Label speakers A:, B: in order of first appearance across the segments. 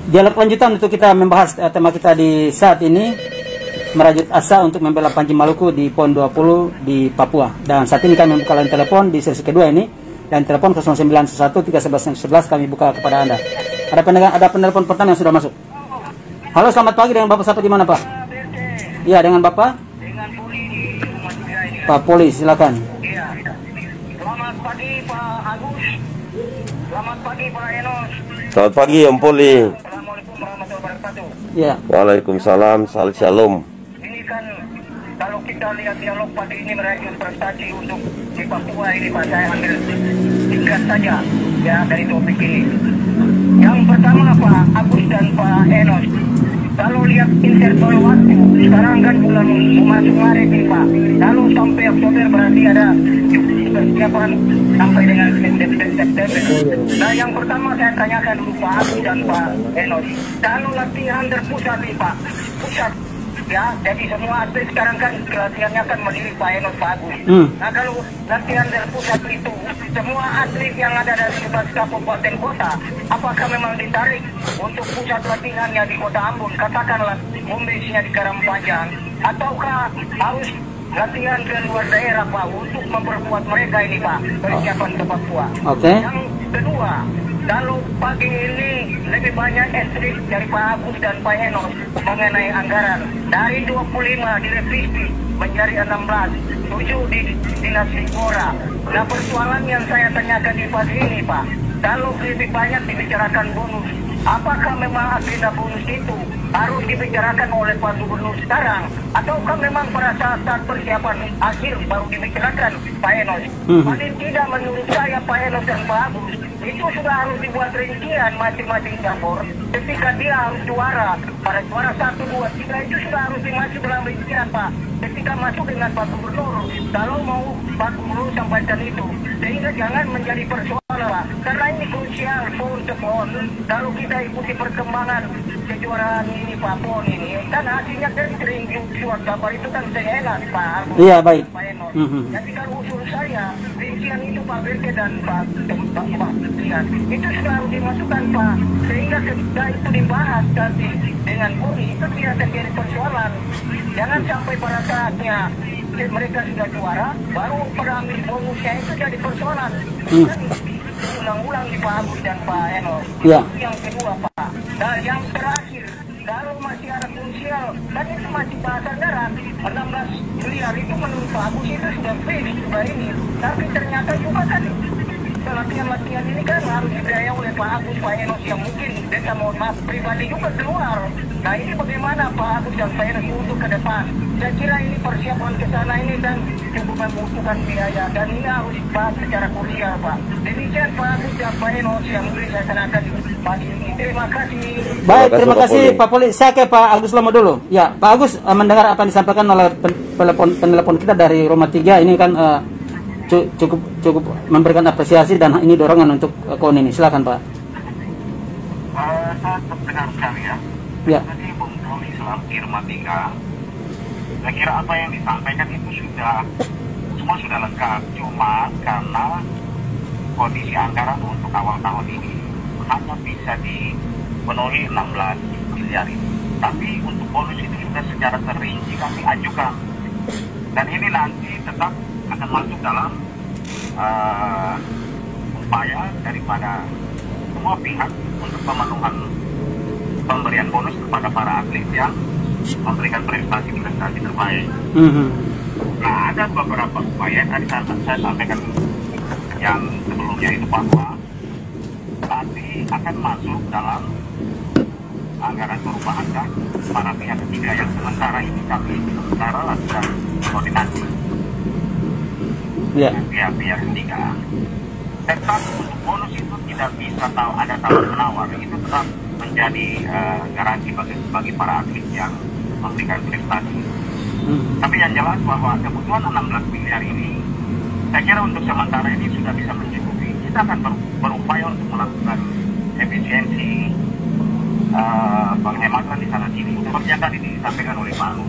A: Dialog lanjutan untuk kita membahas tema kita di saat ini, merajut asa untuk membela Panji Maluku di PON 20 di Papua. Dan saat ini kami membuka line telepon di sesi kedua ini, line telepon 0911 311 kami buka kepada Anda. Ada penelpon pertama yang sudah masuk. Halo, selamat pagi, dengan Bapak siapa di mana, Pak? Iya, dengan Bapak?
B: Dengan Poli di Rumah Tiga ini.
A: Pak Poli, silakan.
B: Iya. Selamat pagi Pak Agus. Selamat pagi Pak Enos.
C: Selamat pagi Om Poli.
B: Assalamualaikum warahmatullahi wabarakatuh.
A: Iya.
C: Waalaikumsalam, salam shalom.
B: Ini kan kalau kita lihat dialog pagi ini meraih prestasi untuk di Papua ini Pak, saya ambil singkat saja ya dari topik ini. Yang pertama Pak Agus dan Pak Enos, kalau lihat interval waktu sekarang kan bulan masuk Maret nih Pak, lalu sampai Oktober berarti ada persiapan sampai dengan September. Nah yang pertama saya tanyakan dulu Pak Agus dan Pak Enos, kalau latihan terpusat nih Pak, pusat ya, jadi semua atlet sekarang kan latihannya kan mandiri Pak Enos, Pak Agus. Nah kalau latihan terpusat itu semua atlet yang ada dari 11 kabupaten kota, apakah memang ditarik untuk pusat latihannya di Kota Ambon, katakanlah home-base-nya di Karampajang, ataukah harus latihan ke luar daerah Pak untuk memperkuat mereka ini Pak persiapan ke Papua?
A: Oke.
B: Yang kedua, kalau pagi ini lebih banyak entry dari Pak Agus dan Pak Enos mengenai anggaran dari 25 direvisi menjadi 16, 7 di Dinas Lingkora. Nah persoalan yang saya tanyakan di pagi ini Pak, kalau lebih banyak dibicarakan bonus, apakah memang agenda bonus itu harus dibicarakan oleh Pak Gubernur sekarang, ataukah memang pada saat persiapan akhir baru dibicarakan Pak Enos? Paling tidak menurut saya Pak Enos dan Pak Agus itu sudah harus dibuat rincian masing-masing cabur ketika dia harus juara, pada juara 1, 2, 3 itu sudah harus dimasuk dalam rincian Pak ketika masuk dengan Pak Gubernur, kalau mau Pak Gubernur sampaikan itu, sehingga jangan menjadi persoalan Pak, karena ini krusial PON ke PON. Kalau kita ikuti perkembangan kejuaraan ini Pak PON ini kan hasilnya kan sering suat kabar itu kan seenak Pak Agus.
A: Iya, baik.
B: Pak Enos. Jadi kalau usul saya rincian itu Pak Beke dan Pak itu sudah harus dimasukkan Pak, sehingga ketika itu dibahas nanti dengan PONI itu tidak terjadi persoalan. Jangan sampai pada saatnya mereka sudah juara baru pada ambil bonusnya itu jadi persoalan. Ulang-ulang di Pak Agus dan Pak Enos.
A: Ya.
B: Yang kedua Pak, dan yang terakhir, kalau masih ada krusial dan itu masih bahas anggaran 16 miliar itu menurut Pak Agus itu sudah fix juga ini, tapi ternyata juga kan latihan-latihan ini kan harus dibiayai oleh Pak Agus, Pak Enos yang mungkin desa mohon maaf pribadi juga keluar. Nah ini bagaimana Pak Agus dan Pak Enos untuk ke depan? Saya kira ini persiapan ke sana ini dan cukup membutuhkan biaya dan ini harus dibahas secara krusial Pak. Demikian Pak Agus dan Pak Enos yang boleh saya tanyakan pagi ini. Terima kasih.
A: Baik, terima kasih Pak Poli. Saya ke Pak Agus Lomo dulu. Ya, Pak Agus mendengar apa yang disampaikan oleh penelpon kita dari Rumah 3 ini kan cukup memberikan apresiasi dan ini dorongan untuk KON ini. Silakan Pak.
D: Saya mendengar sekali ya.
A: Ya.
D: Tadi Bung Poli selaku Rumah 3. Saya kira apa yang disampaikan itu semua sudah lengkap. Cuma karena kondisi anggaran untuk awal tahun ini hanya bisa dipenuhi 16 miliar ini. Tapi untuk bonus itu sudah secara terinci kami ajukan. Dan ini nanti tetap akan masuk dalam upaya daripada semua pihak untuk pemenuhan pemberian bonus kepada para atlet yang memberikan prestasi terbaik. Nah ada beberapa upaya tadi saya sampaikan yang sebelumnya itu bahwa nanti akan masuk dalam anggaran perubahan dan para pihak ketiga yang sementara ini kami sementara lakukan koordinasi. Pihak ketiga tetap untuk bonus itu tidak bisa tahu ada tawar menawar, itu tetap menjadi garansi bagi para atlet yang memberikan prestasi. Tapi yang jelas bahwa kebutuhan 16 miliar ini saya kira untuk sementara ini sudah bisa mencukupi. Kita akan berupaya untuk melakukan efisiensi penghematan di sana sini seperti yang tadi disampaikan oleh Pak Anu.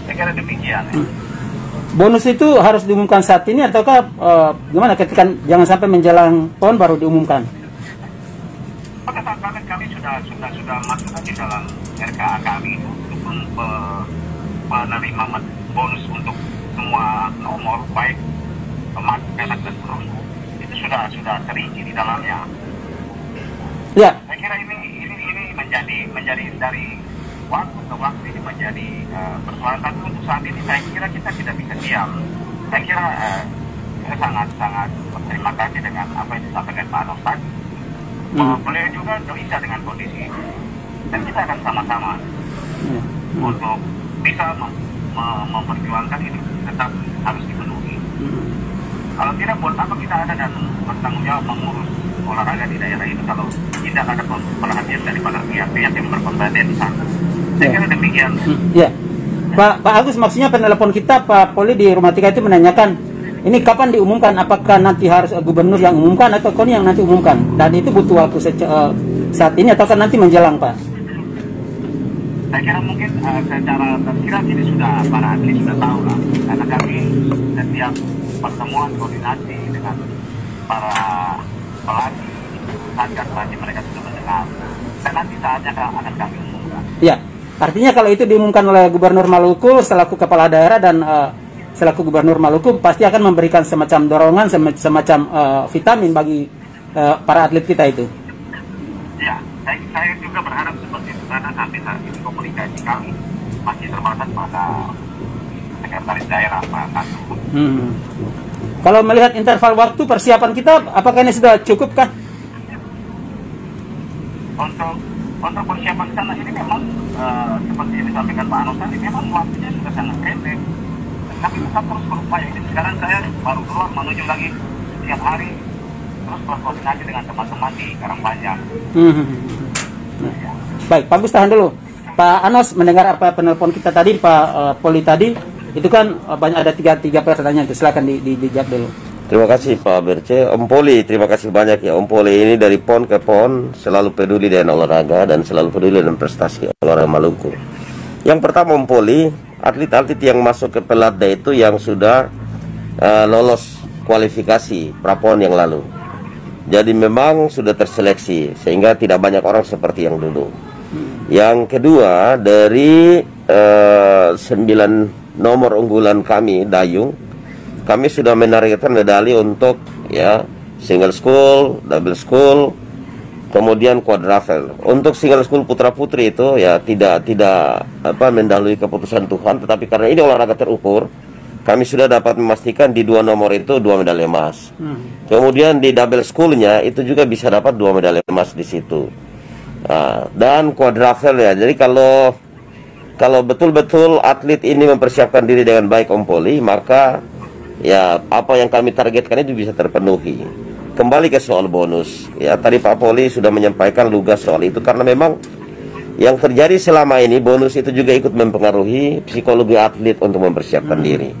D: Saya kira demikian.
A: Bonus itu harus diumumkan saat ini ataukah gimana ketika jangan sampai menjelang PON baru diumumkan?
D: Pada saat kami sudah sudah masuk di dalam RKA kami itu untuk menerima bonus untuk semua nomor baik pemak dan perunggu itu sudah terinci di dalamnya.
A: Ya.
D: Saya kira ini menjadi dari waktu ke waktu ini menjadi persoalan. Tapi untuk saat ini saya kira kita tidak bisa diam. Saya kira saya sangat berterima kasih dengan apa yang disampaikan Pak Anos tadi. Beliau juga gelisah dengan kondisi ini. Dan kita akan sama-sama untuk bisa memperjuangkan ini tetap harus dipenuhi. Kalau tidak, buat apa kita ada dan bertanggung jawab mengurus olahraga di daerah itu kalau tidak ada perhatian daripada pihak-pihak yang berkompeten di sana. Saya kira demikian.
A: Ya, Pak Agus, maksudnya penelepon kita Pak Poli di Rumah Tiga itu menanyakan ini kapan diumumkan, apakah nanti harus gubernur yang umumkan atau KONI yang nanti umumkan, dan itu butuh waktu saat ini atau kan nanti menjelang, Pak?
D: Saya kira mungkin secara tersirat ini sudah para atlet sudah tahu lah, karena kami setiap pertemuan koordinasi dengan para pelatih satgas pelatih mereka sudah mendengar, dan nanti saatnya akan kami umumkan.
A: Ya, artinya kalau itu diumumkan oleh Gubernur Maluku selaku kepala daerah dan selaku Gubernur Maluku pasti akan memberikan semacam dorongan, semacam vitamin bagi para atlet kita itu. Ya,
D: saya juga berharap seperti itu karena sampai saat ini komunikasi kami masih terbatas pada sekretaris daerah Pak Katu.
A: Kalau melihat interval waktu persiapan kita, apakah ini sudah cukup kah?
D: Untuk persiapan sana ini memang seperti yang disampaikan Pak Anos tadi, memang waktunya sudah sangat pendek. Tapi tetap terus berupaya. Sekarang saya baru keluar menuju lagi setiap hari terus berkoordinasi dengan teman-teman di Karangpanjang.
A: Baik, Pak Gus tahan dulu. Pak Anos mendengar apa penelpon kita tadi, Pak Poli tadi, itu kan banyak ada tiga pertanyaan itu, silakan dijawab dulu.
C: Terima kasih Pak Berce. Om Poli, terima kasih banyak ya. Om Poli ini dari PON ke PON selalu peduli dengan olahraga dan selalu peduli dengan prestasi olahraga Maluku. Yang pertama Om Poli, atlet-atlet yang masuk ke Pelatda itu yang sudah lolos kualifikasi prapon yang lalu. Jadi memang sudah terseleksi sehingga tidak banyak orang seperti yang dulu. Yang kedua, dari 9 nomor unggulan kami dayung, kami sudah menargetkan medali untuk ya single school, double school, kemudian quadruple. Untuk single school putra putri itu ya tidak mendahului keputusan Tuhan, tetapi karena ini olahraga terukur, kami sudah dapat memastikan di 2 nomor itu 2 medali emas. Kemudian di double schoolnya itu juga bisa dapat 2 medali emas di situ. Dan quadruple ya. Jadi kalau betul-betul atlet ini mempersiapkan diri dengan baik Om Poli, maka ya apa yang kami targetkan itu bisa terpenuhi. Kembali ke soal bonus, ya tadi Pak Poli sudah menyampaikan lugas soal itu karena memang yang terjadi selama ini bonus itu juga ikut mempengaruhi psikologi atlet untuk mempersiapkan diri.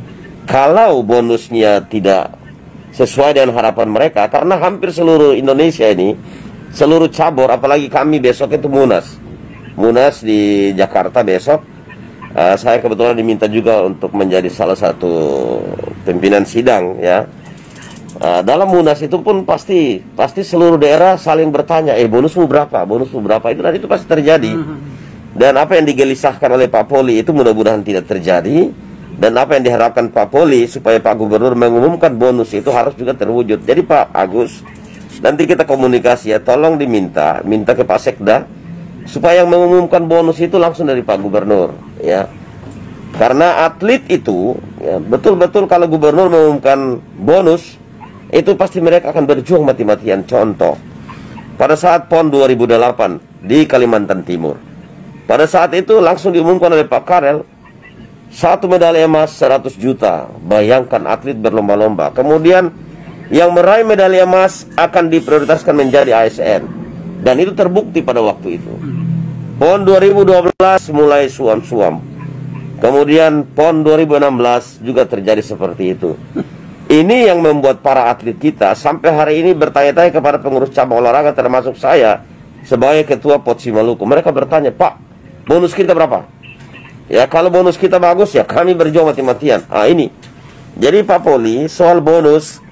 C: Kalau bonusnya tidak sesuai dengan harapan mereka, karena hampir seluruh Indonesia ini, seluruh cabur, apalagi kami besok itu Munas di Jakarta besok. Saya kebetulan diminta juga untuk menjadi salah satu pimpinan sidang ya. Dalam Munas itu pun pasti seluruh daerah saling bertanya, bonusmu berapa itu, dan itu pasti terjadi. Dan apa yang digelisahkan oleh Pak Poli itu mudah-mudahan tidak terjadi, dan apa yang diharapkan Pak Poli supaya Pak Gubernur mengumumkan bonus itu harus juga terwujud. Jadi Pak Agus, nanti kita komunikasi ya, tolong minta ke Pak Sekda supaya yang mengumumkan bonus itu langsung dari Pak Gubernur ya. Karena atlet itu ya, betul-betul kalau Gubernur mengumumkan bonus itu pasti mereka akan berjuang mati-matian. Contoh, pada saat PON 2008 di Kalimantan Timur, pada saat itu langsung diumumkan oleh Pak Karel 1 medali emas 100 juta. Bayangkan atlet berlomba-lomba. Kemudian yang meraih medali emas akan diprioritaskan menjadi ASN, dan itu terbukti pada waktu itu. PON 2012 mulai suam-suam. Kemudian PON 2016 juga terjadi seperti itu. Ini yang membuat para atlet kita sampai hari ini bertanya-tanya kepada pengurus cabang olahraga, termasuk saya sebagai ketua POTSI Maluku. Mereka bertanya, Pak, bonus kita berapa? Ya kalau bonus kita bagus ya kami berjuang mati-matian. Ini. Jadi Pak Poli, soal bonus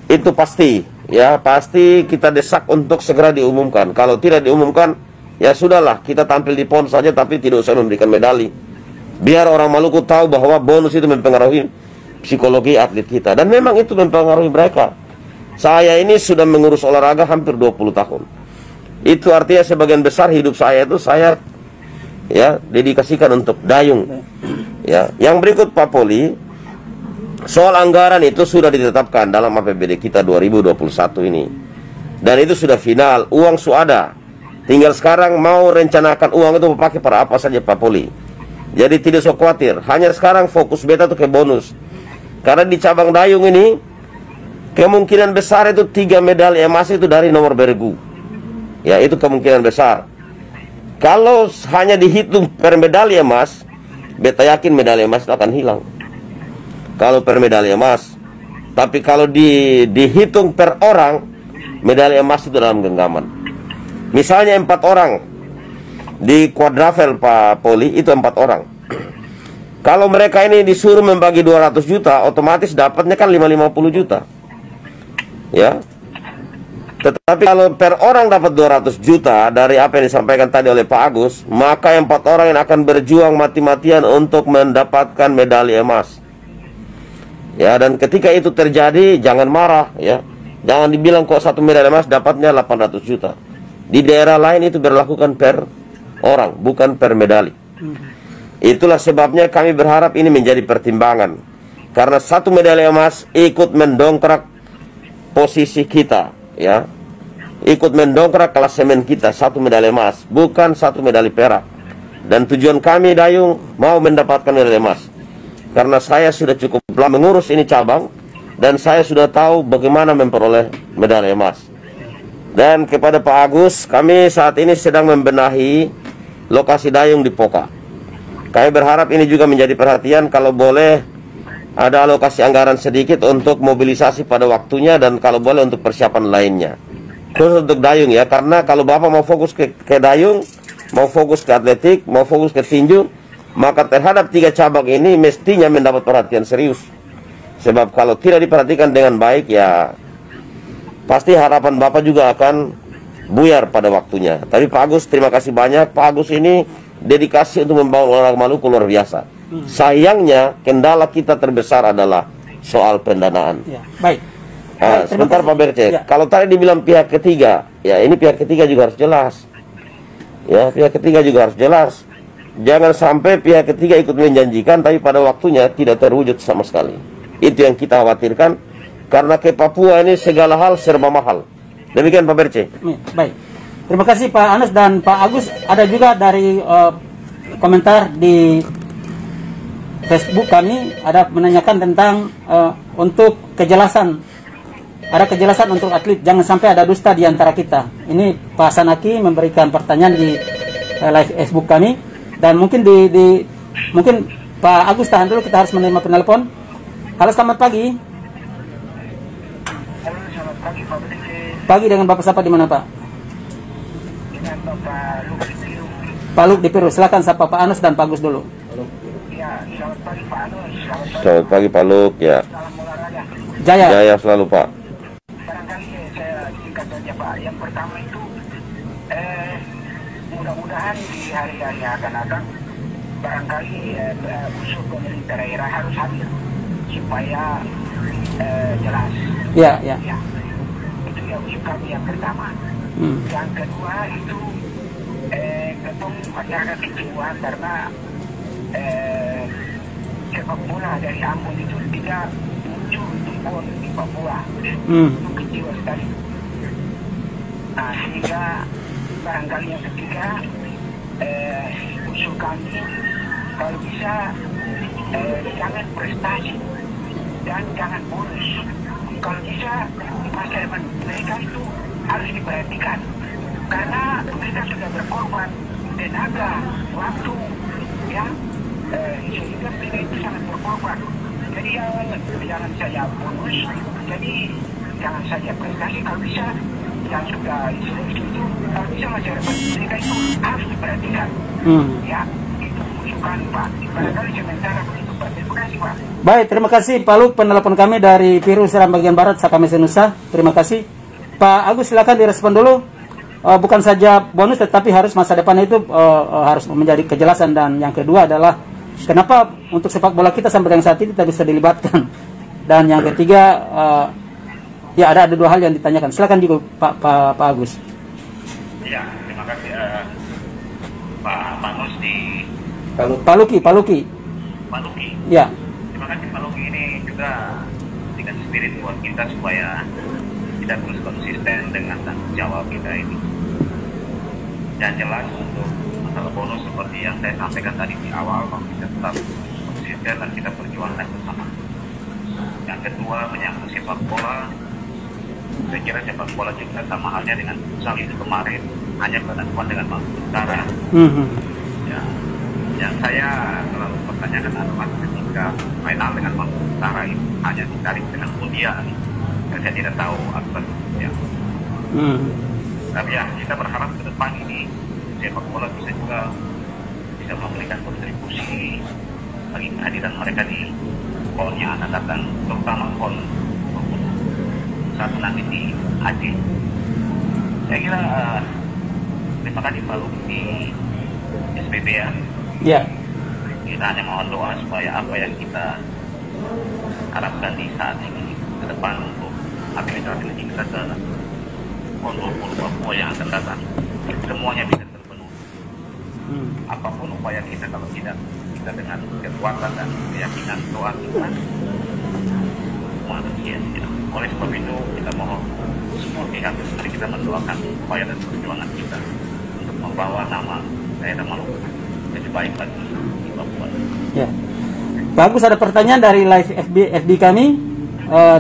C: itu pasti kita desak untuk segera diumumkan. Kalau tidak diumumkan, Ya sudahlah, kita tampil di PON saja tapi tidak usah memberikan medali. Biar orang Maluku tahu bahwa bonus itu mempengaruhi psikologi atlet kita. Dan memang itu mempengaruhi mereka. Saya ini sudah mengurus olahraga hampir 20 tahun. Itu artinya sebagian besar hidup saya itu saya ya dedikasikan untuk dayung. Ya, yang berikut Pak Poli, soal anggaran itu sudah ditetapkan dalam APBD kita 2021 ini. Dan itu sudah final, uang sudah ada. Tinggal sekarang mau rencanakan uang itu pakai para apa saja Pak Poli. Jadi tidak usah khawatir. Hanya sekarang fokus beta tuh ke bonus. Karena di cabang dayung ini kemungkinan besar itu 3 medali emas itu dari nomor bergu. Ya, itu kemungkinan besar. Kalau hanya dihitung per medali emas, beta yakin medali emas itu akan hilang. Kalau per medali emas. Tapi kalau dihitung per orang, medali emas itu dalam genggaman. Misalnya 4 orang di quadruple Pak Poli, itu 4 orang. Kalau mereka ini disuruh membagi 200 juta, otomatis dapatnya kan 50 juta. Ya. Tetapi kalau per orang dapat 200 juta dari apa yang disampaikan tadi oleh Pak Agus, maka 4 orang yang akan berjuang mati-matian untuk mendapatkan medali emas. Ya, dan ketika itu terjadi, jangan marah ya. Jangan dibilang kok 1 medali emas dapatnya 800 juta. Di daerah lain itu berlakukan per orang, bukan per medali. Itulah sebabnya kami berharap ini menjadi pertimbangan. Karena 1 medali emas ikut mendongkrak posisi kita, ya. Ikut mendongkrak klasemen kita 1 medali emas, bukan 1 medali perak. Dan tujuan kami dayung mau mendapatkan medali emas. Karena saya sudah cukup lama mengurus ini cabang dan saya sudah tahu bagaimana memperoleh medali emas. Dan kepada Pak Agus, kami saat ini sedang membenahi lokasi dayung di Poka. Kami berharap ini juga menjadi perhatian, kalau boleh ada alokasi anggaran sedikit untuk mobilisasi pada waktunya dan kalau boleh untuk persiapan lainnya. Khusus untuk dayung ya, karena kalau Bapak mau fokus ke dayung, mau fokus ke atletik, mau fokus ke tinju, maka terhadap 3 cabang ini mestinya mendapat perhatian serius. Sebab kalau tidak diperhatikan dengan baik ya pasti harapan Bapak juga akan buyar pada waktunya. Tapi Pak Agus, terima kasih banyak. Pak Agus ini dedikasi untuk membangun olahraga Maluku luar biasa. Sayangnya kendala kita terbesar adalah soal pendanaan.
A: Ya, baik.
C: Nah, sebentar Pak Berce. Ya. Kalau tadi dibilang pihak ketiga, ya ini pihak ketiga juga harus jelas. Ya, pihak ketiga juga harus jelas. Jangan sampai pihak ketiga ikut menjanjikan tapi pada waktunya tidak terwujud sama sekali. Itu yang kita khawatirkan. Karena ke Papua ini segala hal serba mahal. Demikian Pak Berce.
A: Baik. Terima kasih Pak Anas dan Pak Agus. Ada juga dari komentar di Facebook kami ada menanyakan tentang untuk kejelasan. Ada kejelasan untuk atlet, jangan sampai ada dusta di antara kita. Ini Pak Sanaki memberikan pertanyaan di live Facebook kami dan mungkin mungkin Pak Agus tahan dulu, kita harus menerima penelpon. Halo, selamat pagi.
B: Halo, selamat pagi Pak Berce.
A: Pagi, dengan Bapak siapa di mana Pak?
B: Dengan Bapak Luk di Piru.
A: Pak Luk di Piru, silakan sapa Pak Anus dan Pak Agus dulu.
B: Ya, selamat pagi Pak Anus.
C: Selamat pagi Pak Luk ya.
B: Salam olahraga.
A: Jaya.
C: Jaya selalu Pak.
B: Barangkali saya singkat saja Pak. Yang pertama itu mudah-mudahan di hari-hari yang akan datang barangkali usul pemerintah daerah harus hadir supaya jelas.
A: Ya, ya.
B: Ya. Itu yang usul kami yang pertama. Yang kedua itu ketemu masyarakat kecewa karena sepak bola dari Ambon itu tidak muncul tumbuh di Papua. Itu kecewa sekali. Nah, sehingga barangkali yang ketiga usul kami kalau bisa jangan prestasi dan jangan bonus. Kalau bisa masa depan mereka itu harus diperhatikan karena mereka sudah berkorban tenaga, waktu, ya, sehingga mereka itu sangat berkorban. Jadi jangan saja bonus, jadi jangan saja prestasi. Kalau bisa yang sudah seleksi itu, kalau bisa masa depan mereka itu harus diperhatikan. Ya, itu usulan Pak. Barangkali sementara begitu Pak. Terima kasih Pak.
A: Baik, terima kasih Pak Luk, penelpon kami dari Piru Seram bagian Barat, Sakamese Nusa. Terima kasih. Pak Agus silakan direspon dulu. bukan saja bonus, tetapi harus masa depan itu harus menjadi kejelasan. Dan yang kedua adalah kenapa untuk sepak bola kita sampai dengan saat ini tidak bisa dilibatkan. Dan yang ketiga, ya ada dua hal yang ditanyakan. Silakan juga Pak Agus.
D: Ya, terima kasih Pak Manus di
A: Pak Luki. Ya.
D: Terima kasih Pak Luki, ini juga dengan spirit buat kita supaya kita terus konsisten dengan tanggung jawab kita ini. Dan jelas untuk masalah bonus seperti yang saya sampaikan tadi di awal, bahwa kita tetap konsisten dan kita perjuangkan bersama. Yang kedua, menyangkut sepak bola, saya kira sepak bola juga sama halnya dengan futsal itu kemarin hanya penentuan dengan Maluku Utara. Ya, yang saya selalu pertanyakan adalah ketika final dengan Maluku Utara itu hanya ditarik dengan kemudian, saya tidak tahu aturan ya. Tapi ya kita berharap ke depan ini sepak bola bisa memberikan kontribusi bagi kehadiran mereka di PON yang akan datang, terutama PON satu nanti di Aceh. Saya kira terima kasih Pak Luki SPB ya.
A: Ya.
D: Kita hanya mohon doa supaya apa yang kita harapkan di saat ini ke depan untuk aktivitas kita ke PON 20 Papua yang akan datang, semuanya bisa terpenuhi. Apapun upaya kita, kalau tidak kita dengan kekuatan dan keyakinan doa kita, manusia. Oleh sebab itu kita mohon semua pihak, mari kita mendoakan upaya dan perjuangan kita untuk membawa nama daerah Maluku lebih baik lagi di Papua.
A: Ya. Bagus, ada pertanyaan dari live FB kami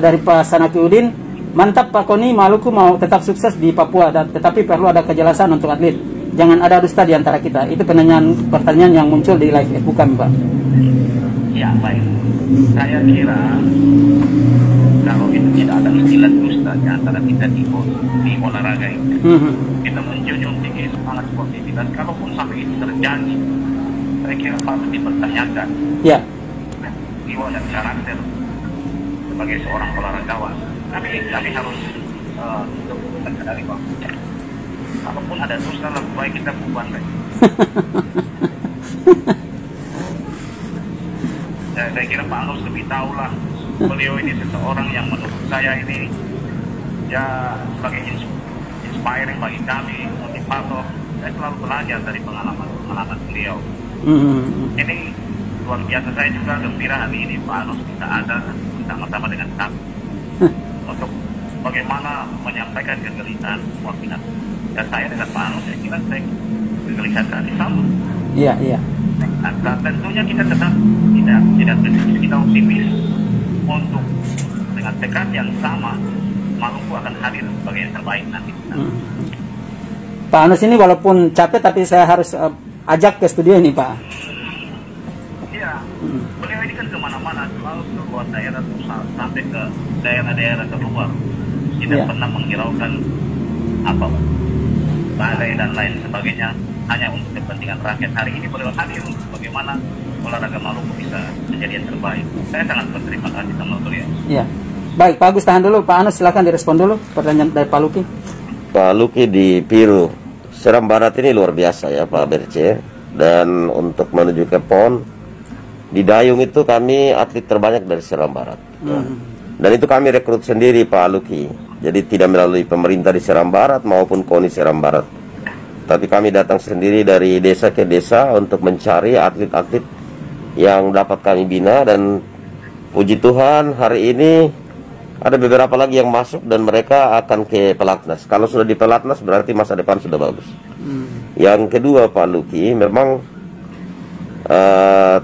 A: dari Pak Sanakiudin. Mantap Pak Koni, Maluku mau tetap sukses di Papua, tetapi perlu ada kejelasan untuk atlet. Jangan ada dusta di antara kita. Itu pertanyaan yang muncul di live FB kami, Pak.
D: Ya, baik. Saya kira kalau itu tidak ada istilah dusta di antara kita di olahraga ini. Kita menjunjung tinggi semangat sportivitas. Kalaupun sampai itu terjadi, saya kira patut dipertanyakan.
A: Ya.
D: Jiwa dan karakter sebagai seorang olahragawan. Kami harus untuk menyadari bahwa kalaupun ada dusta, lebih baik kita bukan lagi. Saya kira Pak Anus lebih tahu lah. Beliau ini seseorang yang menurut saya ini ya sebagai inspiring bagi kami, motivator. Saya selalu belajar dari pengalaman beliau. Ini luar biasa. Saya juga gembira hari ini Pak Anus bisa ada bersama-sama dengan kami untuk bagaimana menyampaikan kegelisahan semua pihak. Dan saya dengan Pak Anus, saya kira kegelisahan kami sama.
A: Iya, iya.
D: Nah, tentunya kita tetap tidak pesimis, kita optimis untuk dengan tekad yang sama Maluku akan hadir sebagai yang terbaik nanti.
A: Pak Anus ini walaupun capek tapi saya harus ajak ke studio ini Pak.
D: Iya, beliau ini kan kemana-mana, selalu keluar daerah sampai ke daerah-daerah keluar. Tidak pernah menghiraukan apa badai dan lain sebagainya hanya untuk kepentingan rakyat. Hari ini beliau hadir untuk bagaimana olahraga Maluku bisa menjadi yang terbaik. Saya sangat berterima kasih sama beliau.
A: Iya. Baik, Pak Agus tahan dulu. Pak Anus silakan direspon dulu pertanyaan dari Pak Luki.
C: Pak Luki di Piru, Seram Barat ini luar biasa ya Pak Berce. Dan untuk menuju ke PON di Dayung itu kami atlet terbanyak dari Seram Barat. Dan itu kami rekrut sendiri Pak Luki. Jadi tidak melalui pemerintah di Seram Barat maupun KONI Seram Barat. Tapi kami datang sendiri dari desa ke desa untuk mencari atlet-atlet yang dapat kami bina. Dan puji Tuhan hari ini ada beberapa lagi yang masuk dan mereka akan ke pelatnas. Kalau sudah di pelatnas berarti masa depan sudah bagus. Yang kedua Pak Luki, memang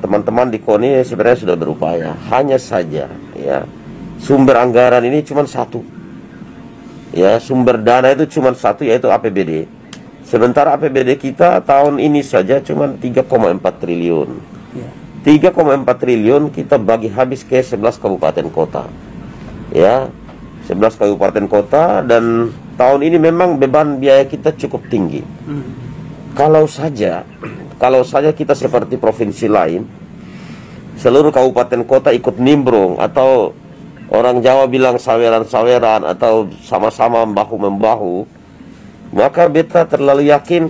C: teman-teman di KONI sebenarnya sudah berupaya. Hanya saja ya sumber anggaran ini cuma satu. Ya, sumber dana itu cuma satu, yaitu APBD. Sementara APBD kita tahun ini saja cuma 3,4 triliun. 3,4 triliun kita bagi habis ke 11 kabupaten kota. Ya, 11 kabupaten kota, dan tahun ini memang beban biaya kita cukup tinggi. Kalau saja kita seperti provinsi lain, seluruh kabupaten kota ikut nimbrung, atau orang Jawa bilang saweran-saweran, atau sama-sama bahu-membahu, maka beta terlalu yakin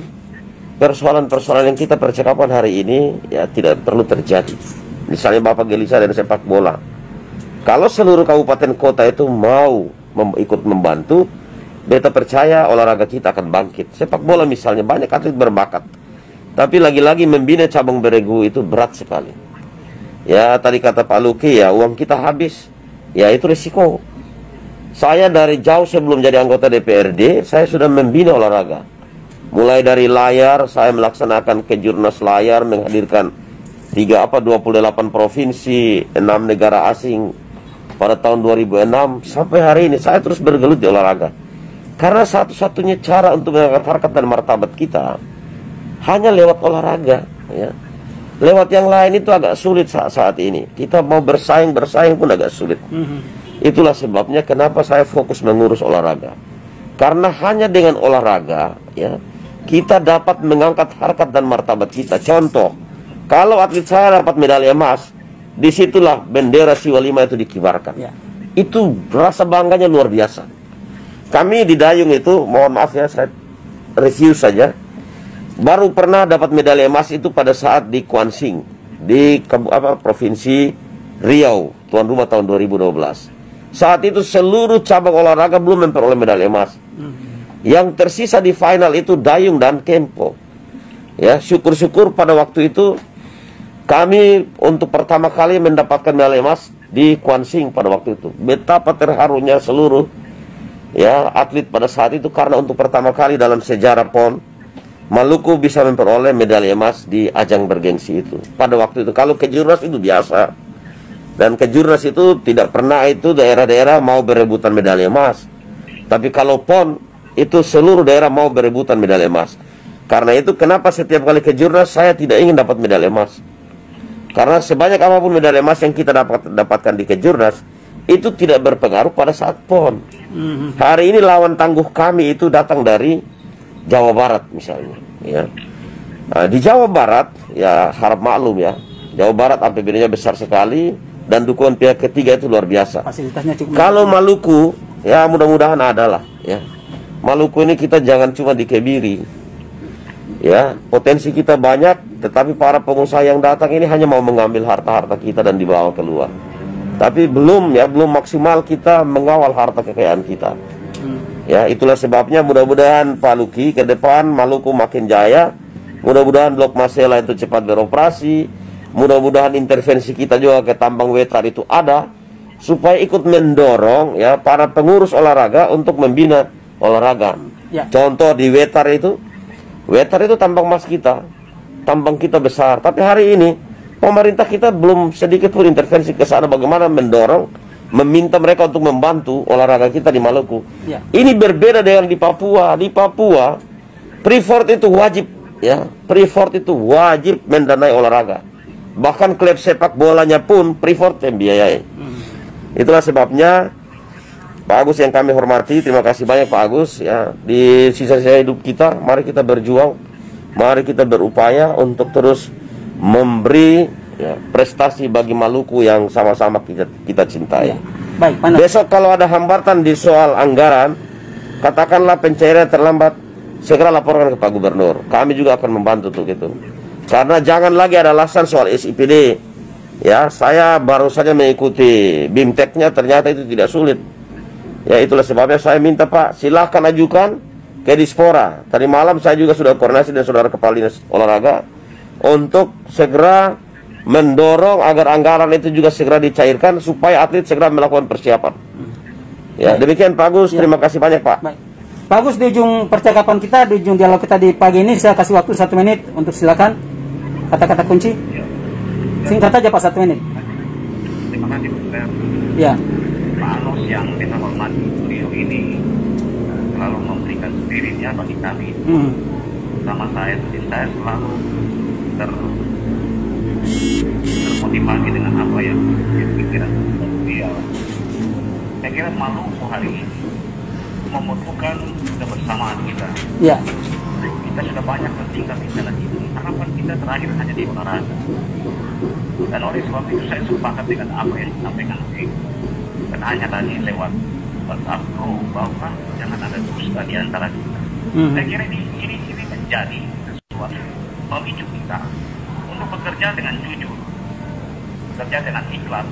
C: persoalan-persoalan yang kita percakapan hari ini ya tidak perlu terjadi. Misalnya Bapak gelisah dan sepak bola. Kalau seluruh kabupaten kota itu mau ikut membantu, beta percaya olahraga kita akan bangkit. Sepak bola misalnya banyak atlet berbakat, tapi lagi-lagi membina cabang beregu itu berat sekali. Ya tadi kata Pak Luki ya, uang kita habis, ya itu risiko. Saya dari jauh sebelum jadi anggota DPRD, saya sudah membina olahraga. Mulai dari layar, saya melaksanakan kejurnas layar, menghadirkan 28 provinsi, 6 negara asing pada tahun 2006. Sampai hari ini saya terus bergelut di olahraga. Karena satu-satunya cara untuk mengangkat harkat dan martabat kita hanya lewat olahraga, ya. Lewat yang lain itu agak sulit saat ini. Kita mau bersaing pun agak sulit. Itulah sebabnya kenapa saya fokus mengurus olahraga. Karena hanya dengan olahraga, ya, kita dapat mengangkat harkat dan martabat kita. Contoh, kalau atlet saya dapat medali emas, disitulah bendera Siwa 5 itu dikibarkan. Ya. Itu rasa bangganya luar biasa. Kami di Dayung itu, mohon maaf ya, saya review saja. Baru pernah dapat medali emas itu pada saat di Kuansing, di Provinsi Riau, tuan rumah tahun 2012. Saat itu seluruh cabang olahraga belum memperoleh medali emas. Yang tersisa di final itu Dayung dan Kempo. Ya, syukur-syukur pada waktu itu kami untuk pertama kali mendapatkan medali emas di Kuansing pada waktu itu. Betapa terharunya seluruh ya atlet pada saat itu, karena untuk pertama kali dalam sejarah PON Maluku bisa memperoleh medali emas di ajang bergengsi itu. Pada waktu itu, kalau kejurnas itu biasa. Dan kejurnas itu tidak pernah itu daerah-daerah mau berebutan medali emas. Tapi kalau PON, itu seluruh daerah mau berebutan medali emas. Karena itu kenapa setiap kali kejurnas saya tidak ingin dapat medali emas. Karena sebanyak apapun medali emas yang kita dapatkan di kejurnas, itu tidak berpengaruh pada saat PON. Hari ini lawan tangguh kami itu datang dari Jawa Barat misalnya, ya. Nah, di Jawa Barat, ya harap maklum ya, Jawa Barat APBD-nya besar sekali dan dukungan pihak ketiga itu luar biasa.
A: Fasilitasnya cukup.
C: Kalau Maluku, ya mudah-mudahan adalah, ya. Maluku ini kita jangan cuma dikebiri, ya. Potensi kita banyak, tetapi para pengusaha yang datang ini hanya mau mengambil harta-harta kita dan dibawa keluar. Tapi belum maksimal kita mengawal harta kekayaan kita. Ya, itulah sebabnya mudah-mudahan Pak Luki ke depan Maluku makin jaya. Mudah-mudahan Blok Masela itu cepat beroperasi. Mudah-mudahan intervensi kita juga ke tambang Wetar itu ada, supaya ikut mendorong ya para pengurus olahraga untuk membina olahraga. Ya. Contoh di Wetar itu tambang emas kita, tambang kita besar. Tapi hari ini pemerintah kita belum sedikit pun intervensi ke sana, bagaimana mendorong, meminta mereka untuk membantu olahraga kita di Maluku. Ya. Ini berbeda dengan di Papua. Di Papua, Freeport itu wajib, ya. Freeport itu wajib mendanai olahraga. Bahkan klub sepak bolanya pun Freeport yang biayai. Itulah sebabnya Pak Agus yang kami hormati, terima kasih banyak Pak Agus ya. Di sisa-sisa hidup kita, mari kita berjuang, mari kita berupaya untuk terus memberi ya, prestasi bagi Maluku yang sama-sama kita cintai. Ya. Baik, besok kalau ada hambatan di soal anggaran, katakanlah pencairan terlambat, segera laporkan ke Pak Gubernur. Kami juga akan membantu tuh gitu. Karena jangan lagi ada alasan soal SIPD. Ya, saya baru saja mengikuti BIMTEK-nya, ternyata itu tidak sulit. Ya, itulah sebabnya saya minta Pak, silahkan ajukan ke Dispora. Tadi malam saya juga sudah koordinasi dengan saudara Kepala Dinas Olahraga untuk segera mendorong agar anggaran itu juga segera dicairkan supaya atlet segera melakukan persiapan. Ya, demikian Pak Agus, terima kasih banyak Pak. Baik.
A: Pak Agus, di ujung percakapan kita, di ujung dialog kita di pagi ini, saya kasih waktu 1 menit untuk silakan kata-kata kunci. Singkat aja Pak, 1 menit.
D: Terima kasih Pak.
A: Ya.
D: Pak Anus yang kita hormati, beliau ini selalu memberikan spiritnya bagi kami. Sama saya selalu termotivasi dengan apa yang pikiran beliau. Saya kira Maluku hari ini membutuhkan kebersamaan kita. Ya. Kita sudah banyak bertingkah di jalan ini. Harapan kita terakhir hanya di olahraga. Dan oleh sebab itu saya sepakat dengan apa yang disampaikan dan hanya tadi lewat WhatsApp bahwa jangan ada dusta di antara kita. Saya kira ini menjadi sesuatu memicu kita untuk bekerja dengan jujur, bekerja dengan ikhlas,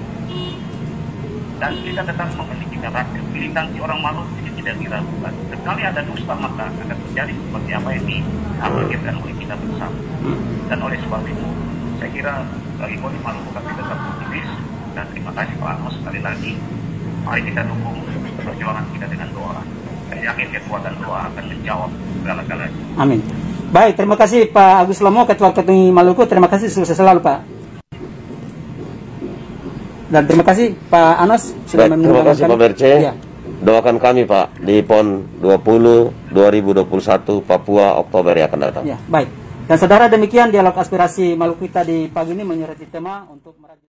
D: dan kita tetap memiliki karakter. Militansi orang Maluku ini tidak diragukan. Sekali ada dusta maka akan terjadi seperti apa yang diamalkan oleh kita bersama. Dan oleh sebab itu, saya kira bagi Koni Maluku kami tetap optimis, dan terima kasih Pak Amos sekali lagi. Mari kita dukung perjuangan kita dengan doa. Saya yakin kekuatan doa akan menjawab segala-galanya.
A: Amin. Baik, terima kasih Pak Agus Lomo, Ketua Koni Maluku. Terima kasih, sukses selalu Pak. Dan terima kasih Pak Anos sudah
C: menemani kami. Terima kasih Pak Berce. Ya. Doakan kami Pak di PON 20 2021 Papua Oktober yang akan datang.
A: Ya, baik. Dan saudara, demikian dialog aspirasi Maluku kita di pagi ini menyertai tema untuk